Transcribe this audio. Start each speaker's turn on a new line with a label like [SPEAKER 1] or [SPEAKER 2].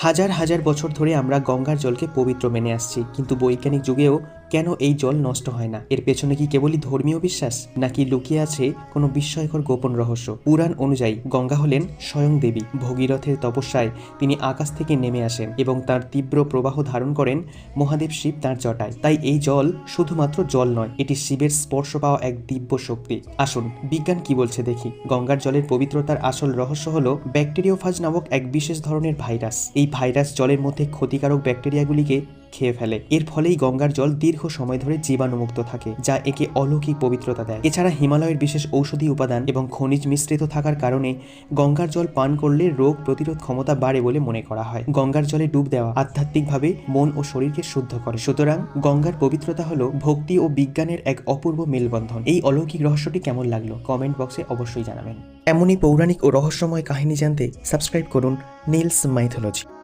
[SPEAKER 1] হাজার হাজার বছর ধরে আমরা গঙ্গার জলকে পবিত্র মেনে আসছি, কিন্তু বৈজ্ঞানিক যুগেও কেন এই জল নষ্ট হয় না? এর পেছনে কি কেবলই ধর্মীয় বিশ্বাস, নাকি লুকিয়ে আছে কোনো বিস্ময়কর গোপন রহস্য? পুরাণ অনুযায়ী গঙ্গা হলেন স্বয়ং দেবী। ভগীরথের তপস্যায় তিনি আকাশ থেকে নেমে আসেন এবং তার তীব্র প্রবাহ ধারণ করেন মহাদেব শিব তার জটায়। তাই এই জল শুধুমাত্র জল নয়, এটি শিবের স্পর্শ পাওয়া এক দিব্য শক্তি। আসুন বিজ্ঞান কি বলছে দেখি। গঙ্গার জলের পবিত্রতার আসল রহস্য হলো ব্যাকটেরিওফাজ নামক এক বিশেষ ধরনের ভাইরাস। এই ভাইরাস জলের মধ্যে ক্ষতিকারক ব্যাকটেরিয়াগুলিকে খেয়ে ফেলে। এর ফলেই গঙ্গার জল দীর্ঘ সময় ধরে জীবাণুমুক্ত থাকে, যা একে অলৌকিক পবিত্রতা দেয়। এছাড়া হিমালয়ের বিশেষ ঔষধি উপাদান এবং খনিজ মিশ্রিত থাকার কারণে গঙ্গার জল পান করলে রোগ প্রতিরোধ ক্ষমতা বাড়ে বলে মনে করা হয়। গঙ্গার জলে ডুব দেওয়া আধ্যাত্মিকভাবে মন ও শরীরকে শুদ্ধ করে। সুতরাং গঙ্গার পবিত্রতা হলো ভক্তি ও বিজ্ঞানের এক অপূর্ব মেলবন্ধন। এই অলৌকিক রহস্যটি কেমন লাগলো কমেন্ট বক্সে অবশ্যই জানাবেন। এমনই পৌরাণিক ও রহস্যময় কাহিনী জানতে সাবস্ক্রাইব করুন নীলস মাইথোলজি।